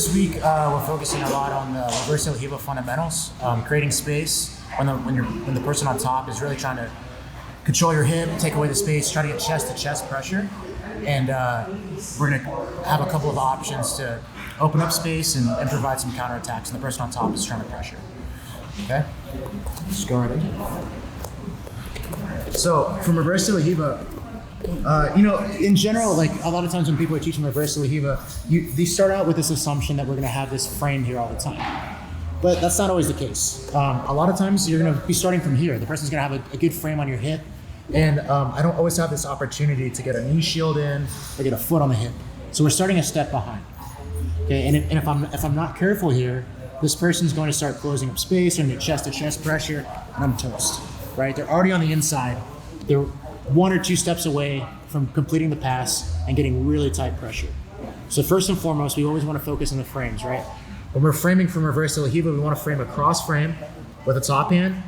this week we're focusing a lot on the reverse heel Riva fundamentals, creating space when the person on top is really trying to control your hip, take away the space, try to get chest to chest pressure, and we're going to have a couple of options to open up space and provide some counterattacks, and the person on top is trying to pressure. Okay, just go right in. So from reverse heel Riva, in general, like a lot of times when people are teaching reverse heel Riva, they start out with this assumption that we're going to have this frame here all the time. But that's not always the case. A lot of times you're going to be starting from here. The person's going to have a good frame on your hip. And I don't always have this opportunity to get a knee shield in or get a foot on the hip. So we're starting a step behind. Okay, and if I'm not careful here, this person's going to start closing up space and get chest to chest pressure, and I'm toast. Right? They're already on the inside. They're 1 or 2 steps away from completing the pass and getting really tight pressure. So first and foremost, we always want to focus on the frames, right? When we're framing from reverse heel Riva, we want to frame a cross frame with a top hand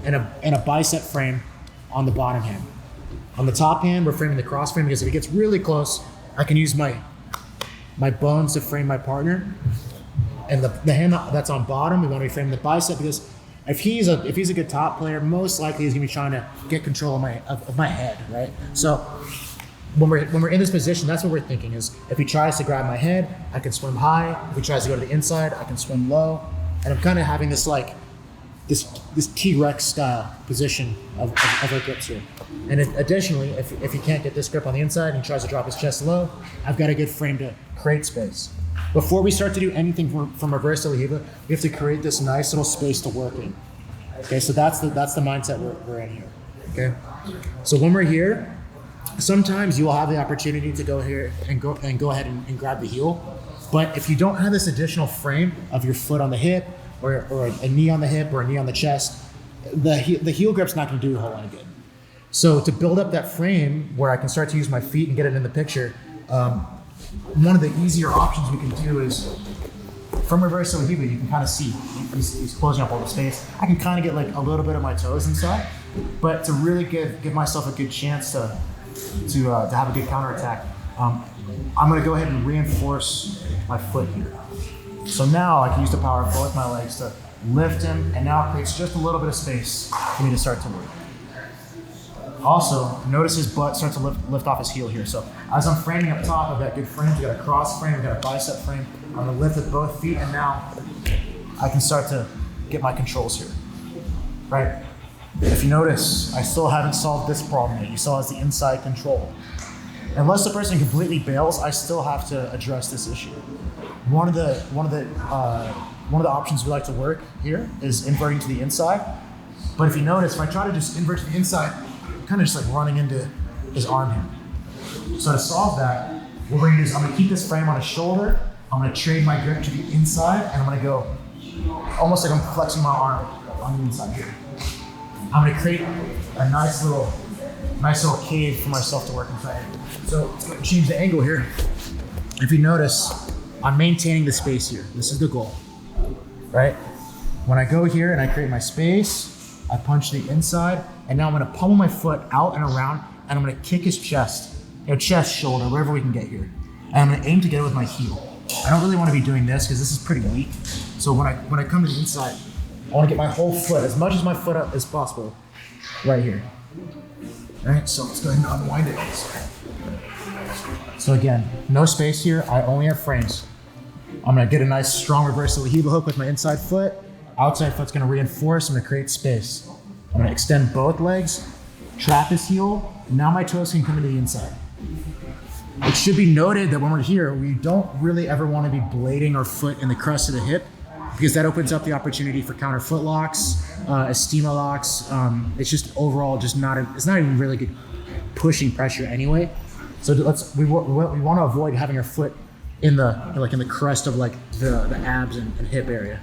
and a bicep frame on the bottom hand. On the top hand, we're framing the cross frame because if it gets really close, I can use my bones to frame my partner. And the hand that's on bottom, we want to be framing the bicep because if he's a good top player, most likely he's going to be trying to get control of my head, right? So when we're in this position, that's what we're thinking is if he tries to grab my head, I can swim high. If he tries to go to the inside, I can swim low. And I'm kind of having this this T-Rex style position of our grips here. And additionally, if he can't get this grip on the inside and he tries to drop his chest low, I've got a good frame to create space. Before we start to do anything from reverse heel Riva, we have to create this nice little space to work in. Okay, so that's the mindset we're in here. Okay, so when we're here, sometimes you will have the opportunity to go here and go ahead and grab the heel. But if you don't have this additional frame of your foot on the hip or a knee on the hip or a knee on the chest, the heel grip's not going to do a whole lot of good. So to build up that frame where I can start to use my feet and get it in the picture, one of the easier options we can do is from reverse heel Riva, you can kind of see he's closing up all the space. I can kind of get like a little bit of my toes inside, but to really give myself a good chance to have a good counterattack, I'm going to go ahead and reinforce my foot here. So now I can use the power of both my legs to lift him, and now it creates just a little bit of space for me to start to work. Also, notice his butt starts to lift off his heel here. So as I'm framing up top, I've got good frames. We've got a cross frame, we've got a bicep frame. I'm going to lift with both feet, and now I can start to get my controls here. Right? If you notice, I still haven't solved this problem yet. You saw as the inside control. Unless the person completely bails, I still have to address this issue. One of the options we like to work here is inverting to the inside. But if you notice, if I try to just invert to the inside, I'm kind of just like running into his arm here. So to solve that, what we're gonna do is I'm gonna keep this frame on his shoulder. I'm gonna trade my grip to the inside, and I'm gonna go almost like I'm flexing my arm on the inside here. I'm gonna create a nice little cave for myself to work inside. So let's go change the angle here. If you notice, I'm maintaining the space here. This is the goal, right? When I go here and I create my space, I punch the inside, and now I'm gonna pummel my foot out and around, and I'm gonna kick his chest, chest, shoulder, wherever we can get here. And I'm gonna aim to get it with my heel. I don't really wanna be doing this because this is pretty weak. So when I come to the inside, I wanna get my whole foot, as much as my foot up as possible, right here. All right, so let's go ahead and unwind it. So again, no space here, I only have frames. I'm gonna get a nice strong reverse heel Riva hook with my inside foot. Outside foot's gonna reinforce, I'm gonna create space. I'm gonna extend both legs, trap his heel, and now my toes can come to the inside. It should be noted that when we're here, we don't really ever wanna be blading our foot in the crest of the hip because that opens up the opportunity for counter foot locks, estima locks. It's just overall it's not even really good pushing pressure anyway. So we wanna avoid having our foot in the crest of like the abs and hip area.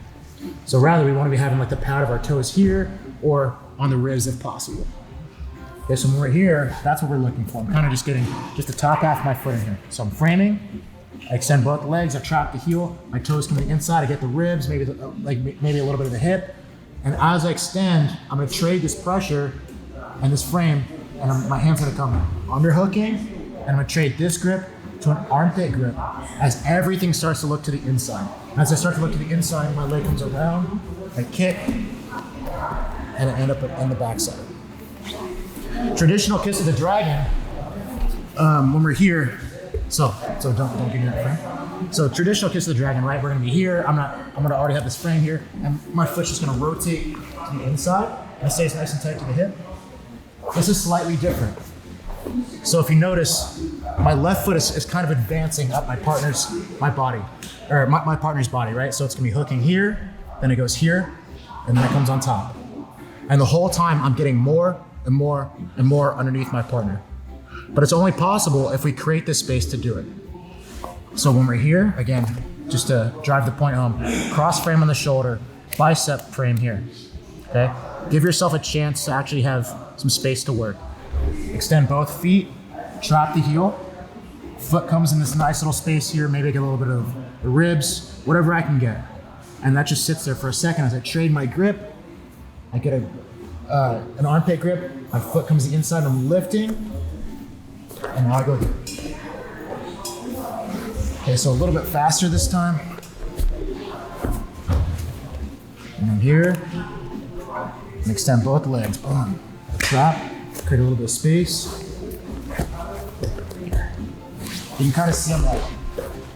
So rather we want to be having like the pad of our toes here or on the ribs if possible. Okay, so when we're here, that's what we're looking for. I'm kind of just getting just the top half of my foot in here. So I'm framing, I extend both legs, I trap the heel, my toes come to the inside, I get the ribs, maybe a little bit of the hip. And as I extend, I'm gonna trade this pressure and this frame, and my hand's gonna come underhooking, and I'm gonna trade this grip to an armpit grip as everything starts to look to the inside. As I start to look to the inside, my leg comes around, I kick, and I end up in the backside. Traditional kiss of the dragon, when we're here, so don't get me that frame. So traditional kiss of the dragon, right? We're gonna be here. I'm gonna already have this frame here, and my foot's just gonna rotate to the inside, and it stays nice and tight to the hip. This is slightly different. So if you notice, my left foot is kind of advancing up my partner's body, right? So it's gonna be hooking here, then it goes here, and then it comes on top. And the whole time I'm getting more and more and more underneath my partner. But it's only possible if we create this space to do it. So when we're here, again, just to drive the point home, cross frame on the shoulder, bicep frame here, okay? Give yourself a chance to actually have some space to work. Extend both feet, trap the heel, foot comes in this nice little space here, maybe I get a little bit of the ribs, whatever I can get. And that just sits there for a second as I trade my grip. I get an armpit grip, my foot comes to the inside, I'm lifting, and now I go here. Okay, so a little bit faster this time. And I'm here, and extend both legs, boom. Trap, create a little bit of space. You can kind of see I'm like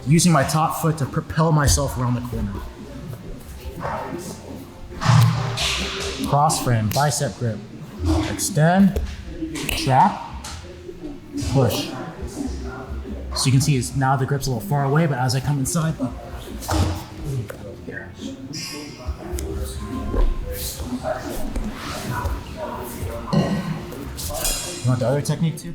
using my top foot to propel myself around the corner. Cross frame, bicep grip. Extend, trap, push. So you can see now the grip's a little far away, but as I come inside, you want the other technique too?